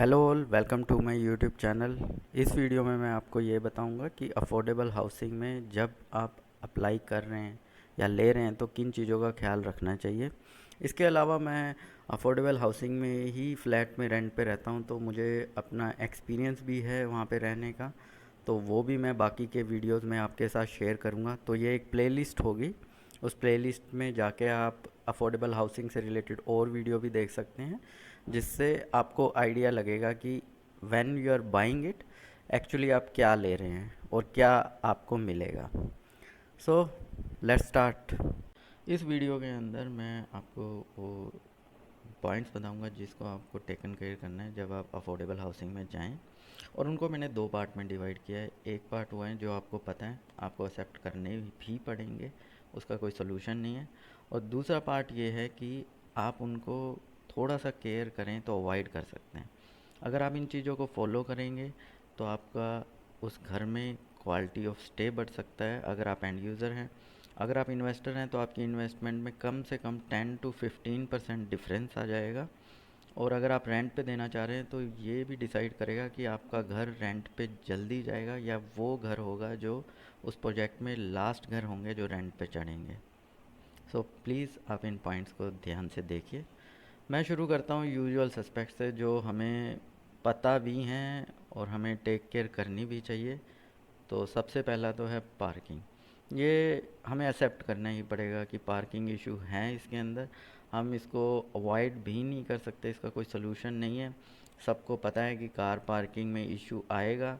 Hello all, welcome to my YouTube channel. इस video में मैं आपको ये बताऊंगा कि अफोर्डेबल हाउसिंग में जब आप अप्लाई कर रहे हैं या ले रहे हैं तो किन चीज़ों का ख्याल रखना चाहिए। इसके अलावा मैं अफोर्डेबल हाउसिंग में ही फ्लैट में रेंट पे रहता हूं, तो मुझे अपना एक्सपीरियंस भी है वहां पे रहने का, तो वो भी मैं बाकी के वीडियोस में आपके साथ शेयर करूंगा। तो ये एक प्लेलिस्ट होगी, उस प्लेलिस्ट में जाके आप अफोर्डेबल हाउसिंग से रिलेटेड और वीडियो भी देख सकते हैं, जिससे आपको आइडिया लगेगा कि when you are buying it actually आप क्या ले रहे हैं और क्या आपको मिलेगा। So let's start. इस वीडियो के अंदर मैं आपको वो पॉइंट्स बताऊंगा जिसको आपको टेकन केयर करना है जब आप अफोर्डेबल हाउसिंग में जाएं, और उनको मैंने दो पार्ट में डिवाइड किया है। एक पार्ट वो है जो आपको पता है, आपको एक्सेप्ट करने भी पड़ेंगे, उसका कोई सोल्यूशन नहीं है। और दूसरा पार्ट ये है कि आप उनको थोड़ा सा केयर करें तो अवॉइड कर सकते हैं। अगर आप इन चीज़ों को फॉलो करेंगे तो आपका उस घर में क्वालिटी ऑफ स्टे बढ़ सकता है। अगर आप एंड यूज़र हैं, अगर आप इन्वेस्टर हैं, तो आपकी इन्वेस्टमेंट में कम से कम 10 to 15% डिफरेंस आ जाएगा। और अगर आप रेंट पे देना चाह रहे हैं तो ये भी डिसाइड करेगा कि आपका घर रेंट पे जल्दी जाएगा या वो घर होगा जो उस प्रोजेक्ट में लास्ट घर होंगे जो रेंट पे चढ़ेंगे। सो प्लीज़ आप इन पॉइंट्स को ध्यान से देखिए। मैं शुरू करता हूँ यूजुअल सस्पेक्ट से, जो हमें पता भी हैं और हमें टेक केयर करनी भी चाहिए। तो सबसे पहला तो है पार्किंग। ये हमें एक्सेप्ट करना ही पड़ेगा कि पार्किंग इशू है इसके अंदर। हम इसको अवॉइड भी नहीं कर सकते, इसका कोई सलूशन नहीं है। सबको पता है कि कार पार्किंग में इशू आएगा।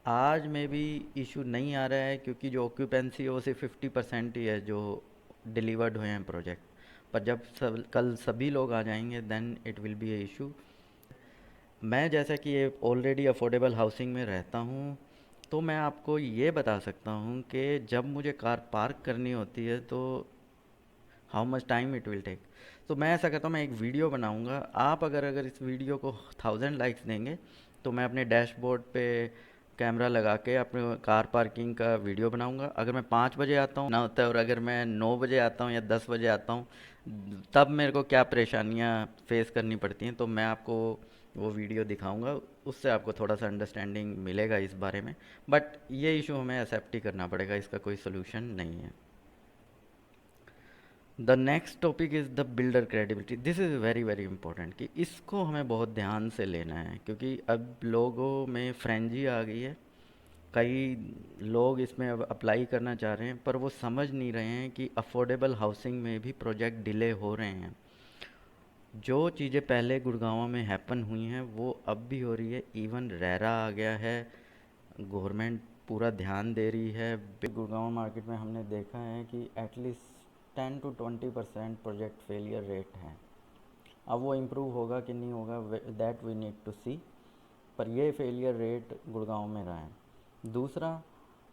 आज में भी इशू नहीं आ रहा है क्योंकि जो ऑक्यूपेंसी है वो सिर्फ 50% ही है जो डिलीवर्ड हुए हैं प्रोजेक्ट। पर जब कल सभी लोग आ जाएंगे then it will be a issue. मैं जैसा कि ये ऑलरेडी अफोर्डेबल हाउसिंग में रहता हूँ, तो मैं आपको ये बता सकता हूँ कि जब मुझे कार पार्क करनी होती है तो how much time it will take. तो मैं ऐसा करता हूँ, मैं एक वीडियो बनाऊँगा। आप अगर अगर इस वीडियो को 1000 लाइक्स देंगे तो मैं अपने डैशबोर्ड पे कैमरा लगा के अपने कार पार्किंग का वीडियो बनाऊँगा। अगर मैं 5 बजे आता हूँ ना होता है, और अगर मैं 9 बजे आता हूँ या 10 बजे आता हूँ, तब मेरे को क्या परेशानियाँ फेस करनी पड़ती हैं, तो मैं आपको वो वीडियो दिखाऊंगा। उससे आपको थोड़ा सा अंडरस्टैंडिंग मिलेगा इस बारे में। बट ये इशू हमें एक्सेप्ट ही करना पड़ेगा, इसका कोई सोल्यूशन नहीं है। The next topic is the builder credibility. This is very very important कि इसको हमें बहुत ध्यान से लेना है, क्योंकि अब लोगों में फ्रेंजी आ गई है। कई लोग इसमें अब अप्लाई करना चाह रहे हैं पर वो समझ नहीं रहे हैं कि अफोर्डेबल हाउसिंग में भी प्रोजेक्ट डिले हो रहे हैं। जो चीज़ें पहले गुड़गांव में हैपन हुई हैं वो अब भी हो रही है। इवन रेरा आ गया है, गवर्नमेंट पूरा ध्यान दे रही है। गुड़गांव मार्केट में हमने देखा है कि at least 10 to 20% project failure rate है। अब वो इम्प्रूव होगा कि नहीं होगा, दैट वी नीड टू सी। पर ये फेलियर रेट गुड़गांव में रहा है। दूसरा,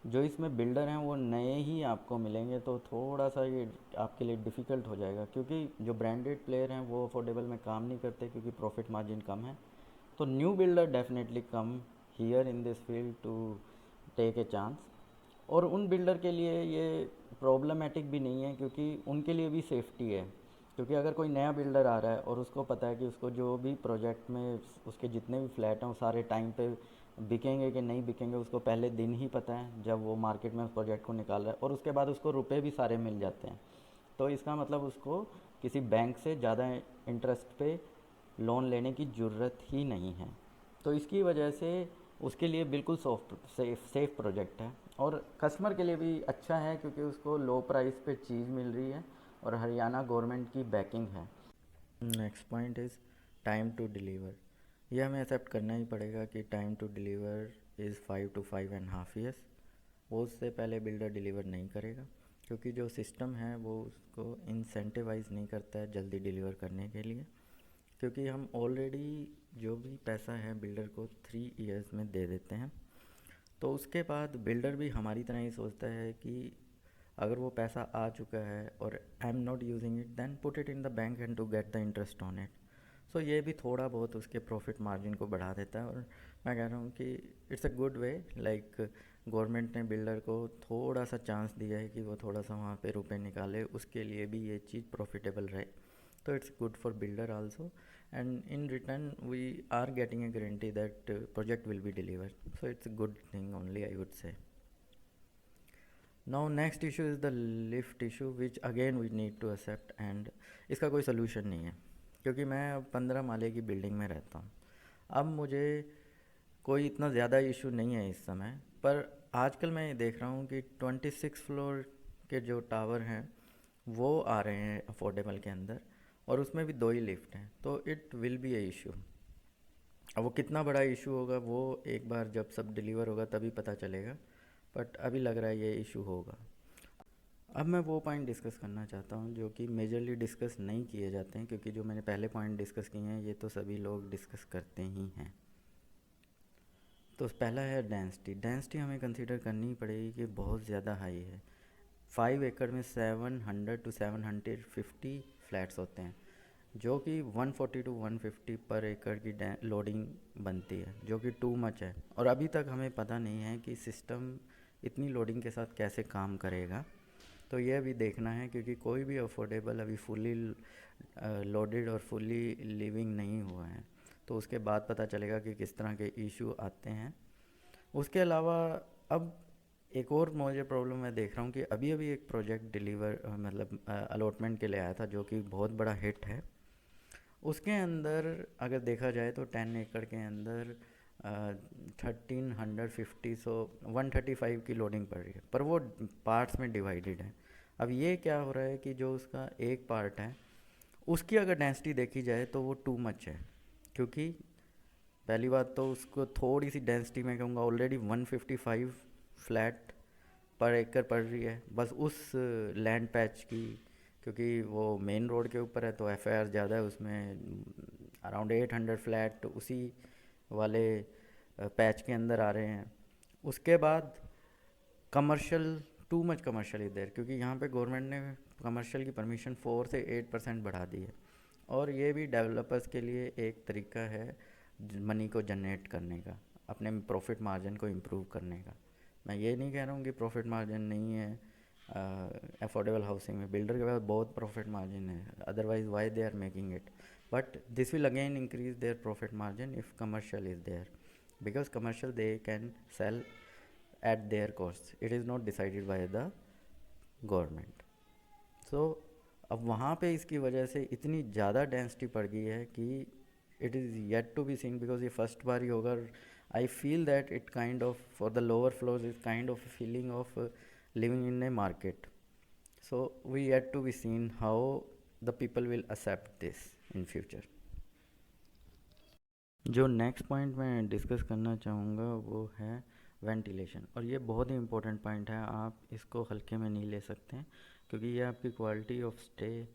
जो इसमें बिल्डर हैं वो नए ही आपको मिलेंगे, तो थोड़ा सा ये आपके लिए डिफ़िकल्ट हो जाएगा, क्योंकि जो ब्रांडेड प्लेयर हैं वो अफोर्डेबल में काम नहीं करते क्योंकि प्रॉफिट मार्जिन कम है। तो new builder definitely come here in this field to take a chance. और उन बिल्डर के लिए ये प्रॉब्लमेटिक भी नहीं है क्योंकि उनके लिए भी सेफ्टी है। क्योंकि अगर कोई नया बिल्डर आ रहा है और उसको पता है कि उसको जो भी प्रोजेक्ट में उसके जितने भी फ्लैट हैं वो सारे टाइम पे बिकेंगे कि नहीं बिकेंगे, उसको पहले दिन ही पता है जब वो मार्केट में उस प्रोजेक्ट को निकाल रहा है, और उसके बाद उसको रुपए भी सारे मिल जाते हैं। तो इसका मतलब उसको किसी बैंक से ज़्यादा इंटरेस्ट पे लोन लेने की ज़रूरत ही नहीं है। तो इसकी वजह से उसके लिए बिल्कुल सेफ प्रोजेक्ट है, और कस्टमर के लिए भी अच्छा है क्योंकि उसको लो प्राइस पे चीज़ मिल रही है और हरियाणा गवर्नमेंट की बैकिंग है। Next point is time to deliver. यह हमें एक्सेप्ट करना ही पड़ेगा कि time to deliver is 5 to 5.5 years। वो उससे पहले बिल्डर डिलीवर नहीं करेगा, क्योंकि जो सिस्टम है वो उसको इंसेंटिवाइज नहीं करता है जल्दी डिलीवर करने के लिए। क्योंकि हम ऑलरेडी जो भी पैसा है बिल्डर को 3 years में दे देते हैं, तो उसके बाद बिल्डर भी हमारी तरह ही सोचता है कि अगर वो पैसा आ चुका है और I am not using it, then put it in the bank and to get the interest on it. So ये भी थोड़ा बहुत उसके प्रॉफिट मार्जिन को बढ़ा देता है। और मैं कह रहा हूँ कि it's a good way, like government ने बिल्डर को थोड़ा सा चांस दिया है कि वो थोड़ा सा वहाँ पे रुपए निकाले, उसके लिए भी ये चीज़ प्रॉफिटेबल रहे। तो it's good for builder also. and in return we are getting a guarantee that project will be delivered. So it's a good thing only, I would say. Now next issue is the lift issue, which again we need to accept, and इसका कोई solution नहीं है, क्योंकि मैं अब 15 माले की building में रहता हूँ. अब मुझे कोई इतना ज़्यादा इशू नहीं है इस समय, पर आजकल मैं ये देख रहा हूँ कि 26 फ्लोर के जो टावर हैं वो आ रहे हैं अफोर्डेबल के अंदर, और उसमें भी 2 ही लिफ्ट हैं. तो it will be a issue. अब वो कितना बड़ा इशू होगा वो एक बार जब सब डिलीवर होगा तभी पता चलेगा, बट अभी लग रहा है ये इशू होगा. अब मैं वो पॉइंट डिस्कस करना चाहता हूँ जो कि मेजरली डिस्कस नहीं किए जाते हैं, क्योंकि जो मैंने पहले पॉइंट डिस्कस किए हैं ये तो सभी लोग डिस्कस करते ही हैं. तो पहला है डेंसिटी. डेंसिटी हमें कंसीडर करनी पड़ेगी कि बहुत ज़्यादा हाई है. 5 एकड़ में 700 to 750 फ्लैट्स होते हैं, जो कि 140 to 150 पर एकड़ की लोडिंग बनती है, जो कि टू मच है. और अभी तक हमें पता नहीं है कि सिस्टम इतनी लोडिंग के साथ कैसे काम करेगा. तो ये अभी देखना है, क्योंकि कोई भी अफोर्डेबल अभी फुली लोडेड और फुली लिविंग नहीं हुआ है. तो उसके बाद पता चलेगा कि किस तरह के इशू आते हैं. उसके अलावा अब एक और मुझे प्रॉब्लम मैं देख रहा हूँ कि अभी अभी एक प्रोजेक्ट डिलीवर मतलब अलॉटमेंट के लिए आया था, जो कि बहुत बड़ा हिट है. उसके अंदर अगर देखा जाए तो 10 एकड़ के अंदर 1350, सो 135 की लोडिंग पड़ रही है, पर वो पार्ट्स में डिवाइडेड है. अब ये क्या हो रहा है कि जो उसका एक पार्ट है उसकी अगर डेंसिटी देखी जाए तो वो टू मच है, क्योंकि पहली बात तो उसको थोड़ी सी डेंसिटी मैं कहूँगा ऑलरेडी 155 फ्लैट पर एकड़ पड़ रही है बस उस लैंड पैच की, क्योंकि वो मेन रोड के ऊपर है तो एफआईआर ज़्यादा है उसमें. अराउंड 800 फ्लैट उसी वाले पैच के अंदर आ रहे हैं. उसके बाद कमर्शियल, टू मच कमर्शियल इधर, क्योंकि यहाँ पे गवर्नमेंट ने कमर्शियल की परमिशन 4 से 8% बढ़ा दी है, और ये भी डेवलपर्स के लिए एक तरीका है मनी को जनरेट करने का, अपने प्रॉफिट मार्जिन को इम्प्रूव करने का. मैं ये नहीं कह रहा हूँ कि प्रॉफिट मार्जिन नहीं है अफोर्डेबल हाउसिंग में. बिल्डर के पास बहुत प्रॉफिट मार्जिन है, otherwise why they are making it. But this will again increase their profit margin if commercial is there, because commercial they can sell at their cost. It is not decided by the government. So अब वहाँ पे इसकी वजह से इतनी ज़्यादा density पड़ गई है कि it is yet to be seen, because ये फर्स्ट बार ही होगा. I feel that it kind of for the lower floors is kind of feeling of living in a market. So we yet to be seen how the people will accept this in future. जो next point मैं discuss करना चाहूँगा वो है ventilation, और ये बहुत ही important point है. आप इसको हल्के में नहीं ले सकते हैं, क्योंकि ये आपकी क्वालिटी ऑफ स्टे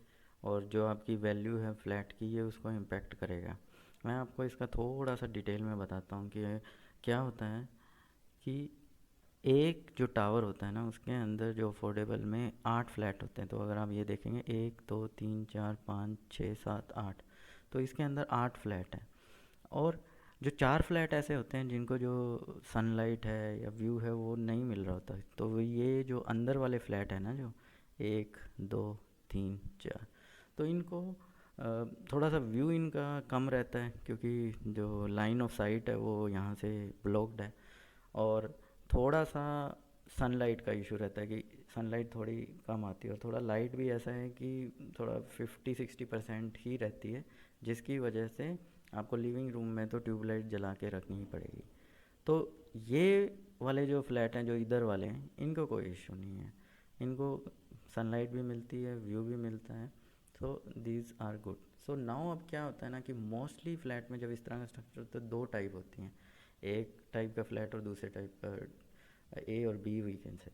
और जो आपकी वैल्यू है फ्लैट की ये उसको इम्पेक्ट करेगा. मैं आपको इसका थोड़ा सा डिटेल में बताता हूँ कि क्या होता है कि एक जो टावर होता है ना उसके अंदर जो अफोर्डेबल में 8 फ्लैट होते हैं. तो अगर आप ये देखेंगे 1 2 3 4 5 6 7 8, तो इसके अंदर 8 फ्लैट हैं. और जो 4 फ्लैट ऐसे होते हैं जिनको जो सनलाइट है या व्यू है वो नहीं मिल रहा होता. तो ये जो अंदर वाले फ्लैट है ना, जो 1 2 3 4, तो इनको थोड़ा सा व्यू इनका कम रहता है, क्योंकि जो लाइन ऑफ साइट है वो यहाँ से ब्लॉक्ड है. और थोड़ा सा सनलाइट का इशू रहता है कि सनलाइट थोड़ी कम आती है, और थोड़ा लाइट भी ऐसा है कि थोड़ा 50-60% ही रहती है, जिसकी वजह से आपको लिविंग रूम में तो ट्यूबलाइट जला के रखनी ही पड़ेगी. तो ये वाले जो फ्लैट हैं जो इधर वाले हैं इनको कोई इशू नहीं है, इनको सनलाइट भी मिलती है, व्यू भी मिलता है. So these are good. So now अब क्या होता है ना कि मोस्टली फ्लैट में जब इस तरह का स्ट्रक्चर होता है 2 टाइप होती हैं, एक टाइप का फ्लैट और दूसरे टाइप का ए और बी वी कैन से.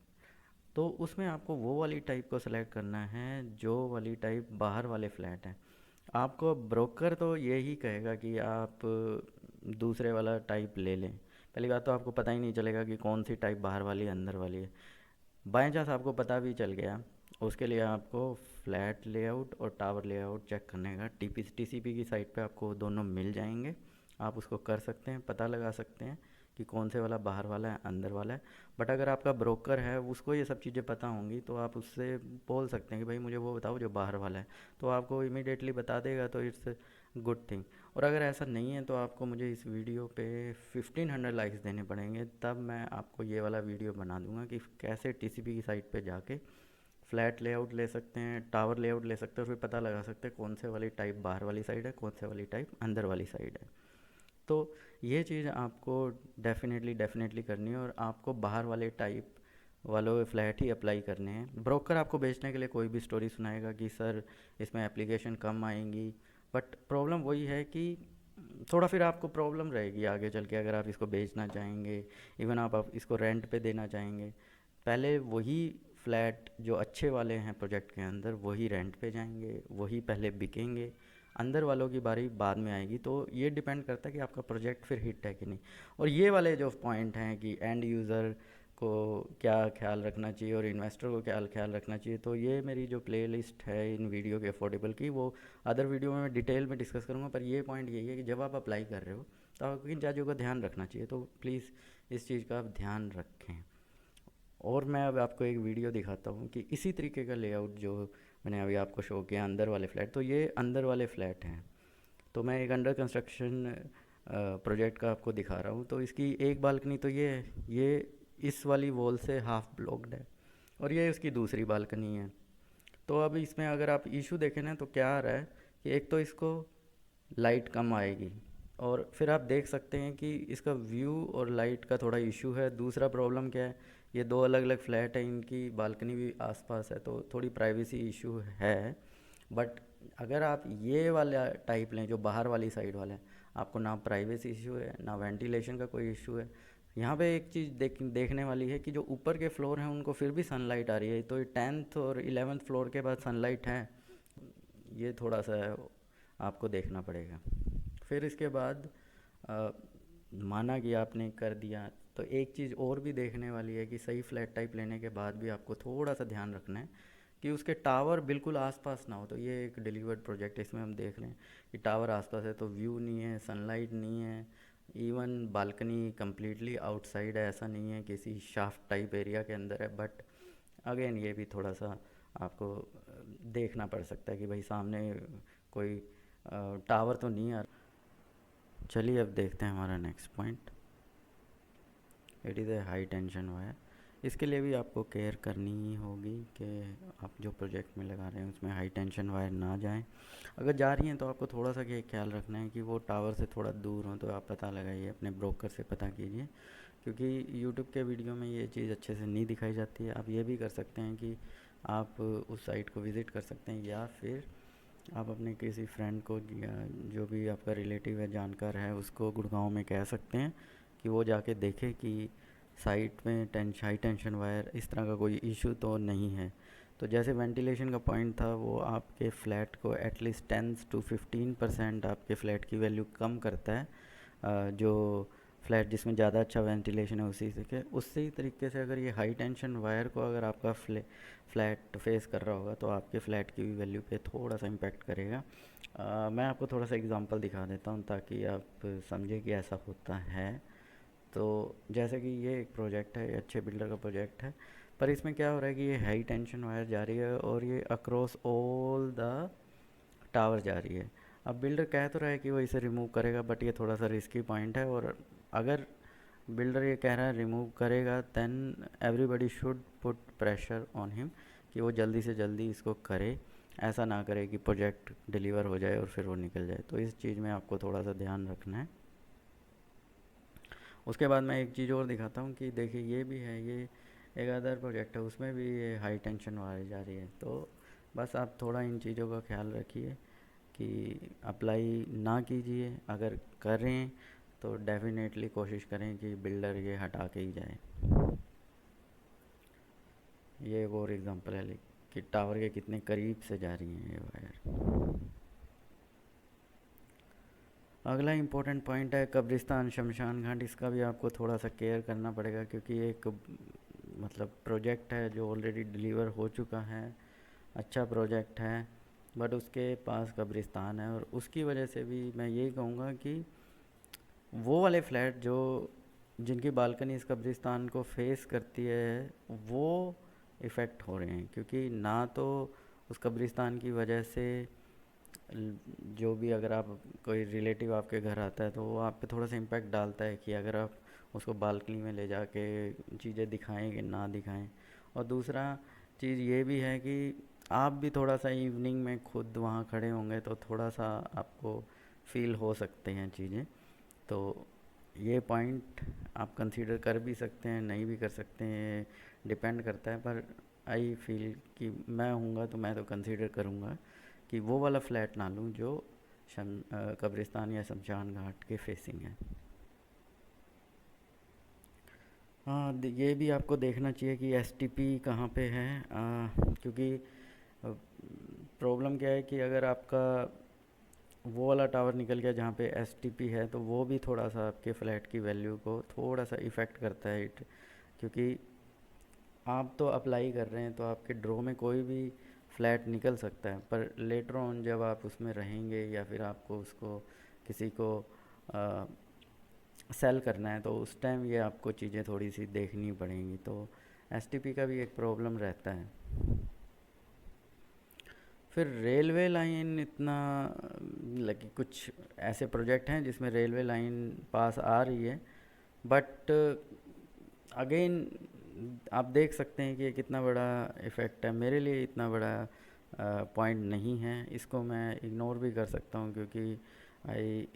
तो उसमें आपको वो वाली टाइप को सेलेक्ट करना है जो वाली टाइप बाहर वाले फ्लैट हैं. आपको ब्रोकर तो यही कहेगा कि आप दूसरे वाला टाइप ले लें. पहली बात तो आपको पता ही नहीं चलेगा कि कौन सी टाइप बाहर वाली है अंदर वाली है. बाई चांस आपको पता भी चल गया, उसके लिए आपको फ्लैट लेआउट और टावर लेआउट चेक करने का टीसीपी की साइट पे आपको दोनों मिल जाएंगे. आप उसको कर सकते हैं, पता लगा सकते हैं कि कौन से वाला बाहर वाला है अंदर वाला है. बट अगर आपका ब्रोकर है उसको ये सब चीज़ें पता होंगी तो आप उससे बोल सकते हैं कि भाई मुझे वो बताओ जो बाहर वाला है, तो आपको इमीडिएटली बता देगा. तो इट्स गुड थिंग। और अगर ऐसा नहीं है तो आपको मुझे इस वीडियो पे 1500 लाइक्स देने पड़ेंगे, तब मैं आपको ये वाला वीडियो बना दूंगा कि कैसे टीसीपी की साइट पे जाके फ्लैट लेआउट ले सकते हैं, टावर लेआउट ले सकते हैं, और फिर पता लगा सकते हैं कौन से वाली टाइप बाहर वाली साइड है, कौन से वाली टाइप अंदर वाली साइड है। तो ये चीज़ आपको डेफिनेटली करनी है, और आपको बाहर वाले टाइप वालों फ्लैट ही अप्लाई करने हैं। ब्रोकर आपको बेचने के लिए कोई भी स्टोरी सुनाएगा कि सर इसमें एप्लीकेशन कम आएंगी, बट प्रॉब्लम वही है कि थोड़ा फिर आपको प्रॉब्लम रहेगी आगे चल के अगर आप इसको बेचना चाहेंगे, इवन आप इसको रेंट पे देना चाहेंगे। पहले वही फ्लैट जो अच्छे वाले हैं प्रोजेक्ट के अंदर वही रेंट पे जाएंगे, वही पहले बिकेंगे, अंदर वालों की बारी बाद में आएगी। तो ये डिपेंड करता है कि आपका प्रोजेक्ट फिर हिट है कि नहीं। और ये वाले जो पॉइंट हैं कि एंड यूज़र को क्या ख्याल रखना चाहिए और इन्वेस्टर को क्या ख्याल रखना चाहिए, तो ये मेरी जो प्लेलिस्ट है इन वीडियो के अफोर्डेबल की, वो अदर वीडियो में मैं डिटेल में डिस्कस करूँगा। पर ये पॉइंट यही है कि जब आप अप्लाई कर रहे हो तो आपको किन चीज़ों का ध्यान रखना चाहिए, तो प्लीज़ इस चीज़ का आप ध्यान रखें। और मैं अब आपको एक वीडियो दिखाता हूँ कि इसी तरीके का लेआउट जो मैंने अभी आपको शो किया अंदर वाले फ्लैट, तो ये अंदर वाले फ्लैट हैं। तो मैं एक अंडर कंस्ट्रक्शन प्रोजेक्ट का आपको दिखा रहा हूँ। तो इसकी एक बालकनी तो ये है, ये इस वाली वॉल से हाफ ब्लॉक्ड है, और ये उसकी दूसरी बालकनी है। तो अब इसमें अगर आप इशू देखें ना तो क्या आ रहा है कि एक तो इसको लाइट कम आएगी, और फिर आप देख सकते हैं कि इसका व्यू और लाइट का थोड़ा इशू है। दूसरा प्रॉब्लम क्या है, ये दो अलग अलग फ्लैट है, इनकी बालकनी भी आसपास है, तो थोड़ी प्राइवेसी इशू है। बट अगर आप ये वाला टाइप लें जो बाहर वाली साइड वाला है, आपको ना प्राइवेसी इशू है ना वेंटिलेशन का कोई इशू है। यहाँ पे एक चीज़ देखने वाली है कि जो ऊपर के फ्लोर हैं उनको फिर भी सनलाइट आ रही है, तो ये 10th और 11th फ्लोर के बाद सनलाइट है, ये थोड़ा सा आपको देखना पड़ेगा। फिर इसके बाद अ, माना कि आपने कर दिया, तो एक चीज़ और भी देखने वाली है कि सही फ्लैट टाइप लेने के बाद भी आपको थोड़ा सा ध्यान रखना है कि उसके टावर बिल्कुल आसपास ना हो। तो ये एक डिलीवर्ड प्रोजेक्ट है, इसमें हम देख रहे हैं कि टावर आसपास है तो व्यू नहीं है, सनलाइट नहीं है, इवन बालकनी कम्प्लीटली आउटसाइड है, ऐसा नहीं है किसी शाफ्ट टाइप एरिया के अंदर है। बट अगेन ये भी थोड़ा सा आपको देखना पड़ सकता है कि भाई सामने कोई टावर तो नहीं आ। चलिए अब देखते हैं हमारा next point. It is a high tension wire. इसके लिए भी आपको केयर करनी ही होगी कि आप जो प्रोजेक्ट में लगा रहे हैं उसमें हाई टेंशन वायर ना जाएं। अगर जा रही हैं तो आपको थोड़ा सा ये ख्याल रखना है कि वो टावर से थोड़ा दूर हो। तो आप पता लगाइए, अपने ब्रोकर से पता कीजिए, क्योंकि यूट्यूब के वीडियो में ये चीज़ अच्छे से नहीं दिखाई जाती है। आप ये भी कर सकते हैं कि आप उस साइट को विज़िट कर सकते हैं, या फिर आप अपने किसी फ्रेंड को या जो भी आपका रिलेटिव है जानकार है उसको गुड़गांव में कह सकते हैं कि वो जाके देखे कि साइट में हाई टेंशन वायर इस तरह का कोई इशू तो नहीं है। तो जैसे वेंटिलेशन का पॉइंट था, वो आपके फ़्लैट को एटलीस्ट 10 से 15% आपके फ़्लैट की वैल्यू कम करता है। जो फ्लैट जिसमें ज़्यादा अच्छा वेंटिलेशन है उसी से के उसी तरीके से अगर ये हाई टेंशन वायर को अगर आपका फ्लैट फेस कर रहा होगा तो आपके फ़्लैट की भी वैल्यू पे थोड़ा सा इम्पेक्ट करेगा। मैं आपको थोड़ा सा एग्जांपल दिखा देता हूँ ताकि आप समझें कि ऐसा होता है। तो जैसे कि ये एक प्रोजेक्ट है, ये अच्छे बिल्डर का प्रोजेक्ट है, पर इसमें क्या हो रहा है कि ये हाई टेंशन वायर जा रही है और ये अक्रॉस ऑल द टावर जा रही है। अब बिल्डर कह तो रहा है कि वो इसे रिमूव करेगा, बट ये थोड़ा सा रिस्की पॉइंट है। और अगर बिल्डर ये कह रहा है रिमूव करेगा, then everybody should put pressure on him कि वो जल्दी से जल्दी इसको करे, ऐसा ना करे कि प्रोजेक्ट डिलीवर हो जाए और फिर वो निकल जाए। तो इस चीज़ में आपको थोड़ा सा ध्यान रखना है। उसके बाद मैं एक चीज़ और दिखाता हूँ कि देखिए ये भी है, ये एक अदर प्रोजेक्ट है, उसमें भी ये हाई टेंशन वायर जा रही है। तो बस आप थोड़ा इन चीज़ों का ख्याल रखिए कि अप्लाई ना कीजिए, अगर करें तो डेफिनेटली कोशिश करें कि बिल्डर ये हटा के ही जाए। ये एक और एग्जांपल है कि टावर के कितने करीब से जा रही हैं ये वायर। अगला इम्पोर्टेंट पॉइंट है कब्रिस्तान शमशान घाट। इसका भी आपको थोड़ा सा केयर करना पड़ेगा क्योंकि एक मतलब प्रोजेक्ट है जो ऑलरेडी डिलीवर हो चुका है, अच्छा प्रोजेक्ट है, बट उसके पास कब्रिस्तान है। और उसकी वजह से भी मैं यही कहूँगा कि वो वाले फ्लैट जो जिनकी बालकनी इस कब्रिस्तान को फेस करती है वो इफ़ेक्ट हो रहे हैं, क्योंकि ना तो उस कब्रिस्तान की वजह से जो भी अगर आप कोई रिलेटिव आपके घर आता है तो वो आप पे थोड़ा सा इम्पैक्ट डालता है कि अगर आप उसको बालकनी में ले जाके चीज़ें दिखाएं कि ना दिखाएं। और दूसरा चीज़ ये भी है कि आप भी थोड़ा सा इवनिंग में खुद वहाँ खड़े होंगे तो थोड़ा सा आपको फील हो सकते हैं चीज़ें। तो ये पॉइंट आप कंसीडर कर भी सकते हैं, नहीं भी कर सकते हैं, डिपेंड करता है। पर आई फील कि मैं हूँगा तो मैं तो कंसीडर करूँगा कि वो वाला फ्लैट ना लूँ जो कब्रिस्तान या शमशान घाट के फेसिंग है। हाँ, ये भी आपको देखना चाहिए कि एसटीपी कहाँ पे है, क्योंकि प्रॉब्लम क्या है कि अगर आपका वो वाला टावर निकल गया जहाँ पे एसटीपी है तो वो भी थोड़ा सा आपके फ्लैट की वैल्यू को थोड़ा सा इफ़ेक्ट करता है इट। क्योंकि आप तो अप्लाई कर रहे हैं तो आपके ड्रॉ में कोई भी फ्लैट निकल सकता है, पर लेटर ऑन जब आप उसमें रहेंगे या फिर आपको उसको किसी को सेल करना है तो उस टाइम ये आपको चीज़ें थोड़ी सी देखनी पड़ेंगी। तो एसटीपी का भी एक प्रॉब्लम रहता है। फिर रेलवे लाइन इतना लगी, कुछ ऐसे प्रोजेक्ट हैं जिसमें रेलवे लाइन पास आ रही है, बट अगेन आप देख सकते हैं कि ये कितना बड़ा इफ़ेक्ट है। मेरे लिए इतना बड़ा पॉइंट नहीं है, इसको मैं इग्नोर भी कर सकता हूँ क्योंकि I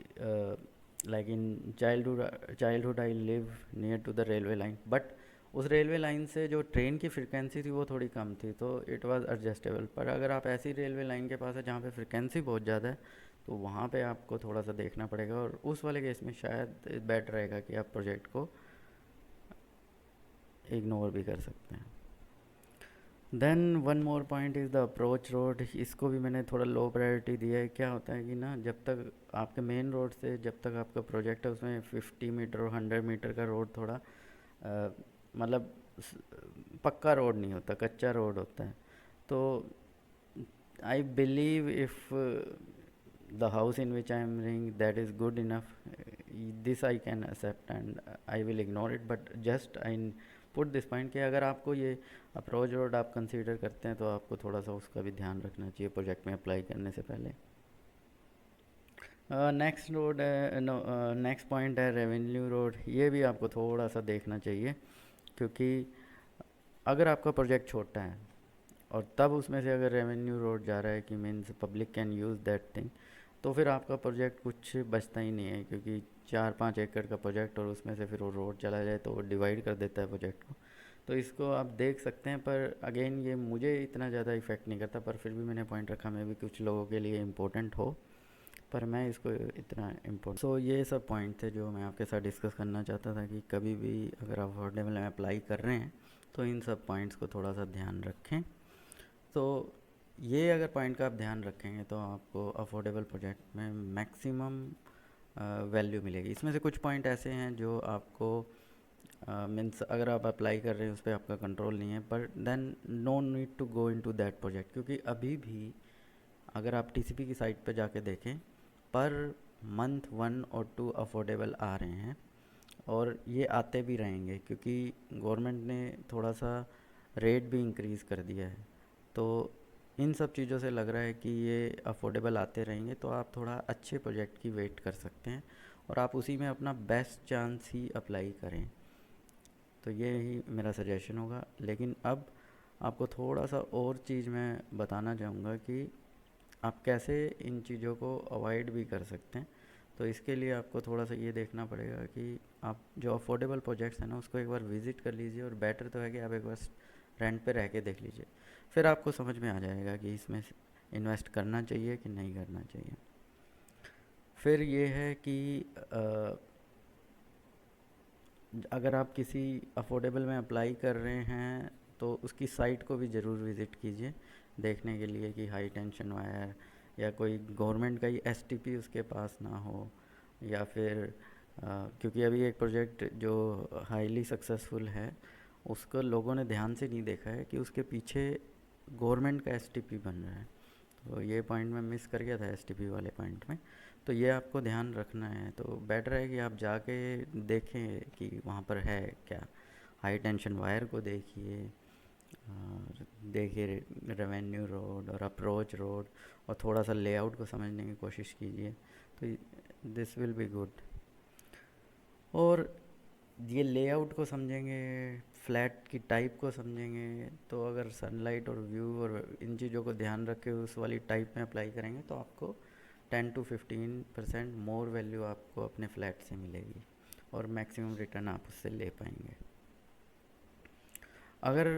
like in childhood I live near to the railway line. But उस रेलवे लाइन से जो ट्रेन की फ्रिक्वेंसी थी वो थोड़ी कम थी तो इट वाज एडजस्टेबल। पर अगर आप ऐसी रेलवे लाइन के पास है जहाँ पे फ्रिक्वेंसी बहुत ज़्यादा है तो वहाँ पे आपको थोड़ा सा देखना पड़ेगा, और उस वाले केस में शायद बेटर रहेगा कि आप प्रोजेक्ट को इग्नोर भी कर सकते हैं। Then one more point is the approach road. इसको भी मैंने थोड़ा लो प्रायोरिटी दिया है। क्या होता है कि ना, जब तक आपके मेन रोड से जब तक आपका प्रोजेक्ट है उसमें 50 मीटर और 100 मीटर का रोड थोड़ा मतलब पक्का रोड नहीं होता, कच्चा रोड होता है। तो I believe if the house in which I am living that is good enough, this I can accept and I will ignore it, but just I put this point कि अगर आपको ये अप्रोच रोड आप consider करते हैं तो आपको थोड़ा सा उसका भी ध्यान रखना चाहिए प्रोजेक्ट में अप्लाई करने से पहले। नेक्स्ट रोड है, नेक्स्ट पॉइंट है रेवेन्यू रोड। ये भी आपको थोड़ा सा देखना चाहिए क्योंकि अगर आपका प्रोजेक्ट छोटा है और तब उसमें से अगर रेवेन्यू रोड जा रहा है कि means public can use that thing, तो फिर आपका प्रोजेक्ट कुछ बचता ही नहीं है। क्योंकि 4-5 एकड़ का प्रोजेक्ट और उसमें से फिर वो रोड चला जाए तो वो डिवाइड कर देता है प्रोजेक्ट को। तो इसको आप देख सकते हैं, पर अगेन ये मुझे इतना ज़्यादा इफ़ेक्ट नहीं करता, पर फिर भी मैंने पॉइंट रखा मे भी कुछ लोगों के लिए इम्पोर्टेंट हो, पर मैं इसको इतना इम्पोर्टेंट। सो ये सब पॉइंट थे जो मैं आपके साथ डिस्कस करना चाहता था कि कभी भी अगर आप अफोर्डेबल में अप्लाई कर रहे हैं तो इन सब पॉइंट्स को थोड़ा सा ध्यान रखें। तो ये अगर पॉइंट का आप ध्यान रखेंगे तो आपको अफोर्डेबल प्रोजेक्ट में मैक्सिमम वैल्यू मिलेगी। इसमें से कुछ पॉइंट ऐसे हैं जो आपको मीन्स अगर आप अप्लाई कर रहे हैं उस पर आपका कंट्रोल नहीं है, पर then no need to go into that project. क्योंकि अभी भी अगर आप टीसीपी की साइट पर जाके देखें, पर मंथ 1 और 2 अफोर्डेबल आ रहे हैं और ये आते भी रहेंगे क्योंकि गवर्नमेंट ने थोड़ा सा रेट भी इंक्रीज़ कर दिया है। तो इन सब चीज़ों से लग रहा है कि ये अफोर्डेबल आते रहेंगे, तो आप थोड़ा अच्छे प्रोजेक्ट की वेट कर सकते हैं और आप उसी में अपना बेस्ट चांस ही अप्लाई करें। तो ये ही मेरा सजेशन होगा। लेकिन अब आपको थोड़ा सा और चीज़ मैं बताना चाहूँगा कि आप कैसे इन चीज़ों को अवॉइड भी कर सकते हैं। तो इसके लिए आपको थोड़ा सा ये देखना पड़ेगा कि आप जो अफोर्डेबल प्रोजेक्ट्स हैं ना उसको एक बार विज़िट कर लीजिए, और बेटर तो है कि आप एक बार रेंट पे रह के देख लीजिए, फिर आपको समझ में आ जाएगा कि इसमें इन्वेस्ट करना चाहिए कि नहीं करना चाहिए। फिर ये है कि अगर आप किसी अफोर्डेबल में अप्लाई कर रहे हैं तो उसकी साइट को भी ज़रूर विज़िट कीजिए देखने के लिए कि हाई टेंशन वायर या कोई गवर्नमेंट का ही एसटीपी उसके पास ना हो, या फिर क्योंकि अभी एक प्रोजेक्ट जो हाईली सक्सेसफुल है उसको लोगों ने ध्यान से नहीं देखा है कि उसके पीछे गवर्नमेंट का एसटीपी बन रहा है। तो ये पॉइंट मैं मिस कर गया था एसटीपी वाले पॉइंट में, तो ये आपको ध्यान रखना है। तो बेटर है कि आप जाके देखें कि वहाँ पर है क्या, हाई टेंशन वायर को देखिए, और देखिए रेवेन्यू रोड और अप्रोच रोड, और थोड़ा सा लेआउट को समझने की कोशिश कीजिए, तो दिस विल बी गुड। और ये लेआउट को समझेंगे, फ्लैट की टाइप को समझेंगे, तो अगर सनलाइट और व्यू और इन चीज़ों को ध्यान रख के उस वाली टाइप में अप्लाई करेंगे तो आपको 10 to 15% मोर वैल्यू आपको अपने फ्लैट से मिलेगी और मैक्सिमम रिटर्न आप उससे ले पाएंगे। अगर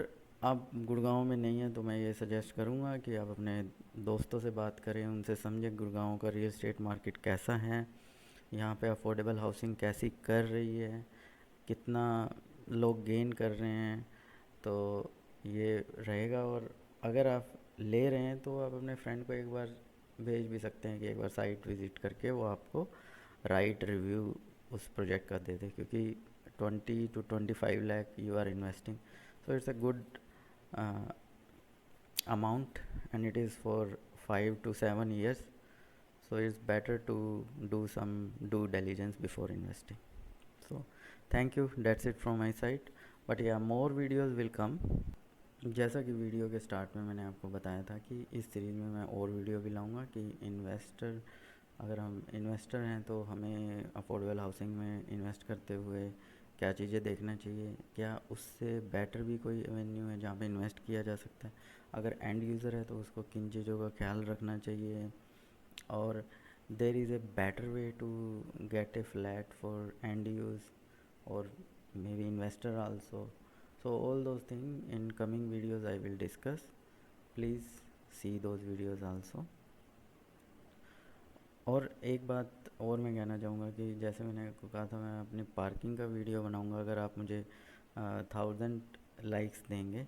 आप गुड़गांव में नहीं हैं तो मैं ये सजेस्ट करूँगा कि आप अपने दोस्तों से बात करें, उनसे समझें गुड़गांव का रियल एस्टेट मार्केट कैसा है, यहाँ पे अफोर्डेबल हाउसिंग कैसी कर रही है, कितना लोग गेन कर रहे हैं, तो ये रहेगा। और अगर आप ले रहे हैं तो आप अपने फ्रेंड को एक बार भेज भी सकते हैं कि एक बार साइट विज़िट करके वो आपको राइट रिव्यू उस प्रोजेक्ट का दे दे, क्योंकि 20 to 25 lakh you are investing, so it's a good amount, and it is for 5 to 7 years, so it's better to do some due diligence before investing. So thank you, that's it from my side, but yeah, more videos will come। जैसा कि video के start में मैंने आपको बताया था कि इस सीरीज़ में मैं और वीडियो भी लाऊंगा कि इन्वेस्टर, अगर हम इन्वेस्टर हैं तो हमें अफोर्डेबल हाउसिंग में इन्वेस्ट करते हुए क्या चीज़ें देखना चाहिए, क्या उससे बेटर भी कोई एवेन्यू है जहाँ पे इन्वेस्ट किया जा सकता है, अगर एंड यूज़र है तो उसको किन चीज़ों का ख्याल रखना चाहिए, और there is a better way to get a flat for end use or maybe investor also. So all those things in coming videos I will discuss. Please see those videos also। और एक बात और मैं कहना चाहूँगा कि जैसे मैंने आपको कहा था मैं अपनी पार्किंग का वीडियो बनाऊँगा, अगर आप मुझे 1000 लाइक्स देंगे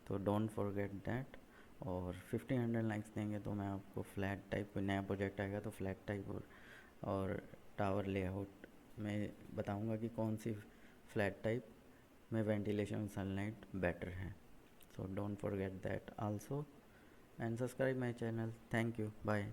तो डोंट फॉरगेट दैट, और 1500 लाइक्स देंगे तो मैं आपको फ्लैट टाइप, कोई नया प्रोजेक्ट आएगा तो फ्लैट टाइप और टावर लेआउट में बताऊंगा कि कौन सी फ्लैट टाइप में वेंटिलेशन सनलाइट बेटर है। So don't forget that also and subscribe my channel. Thank you, bye.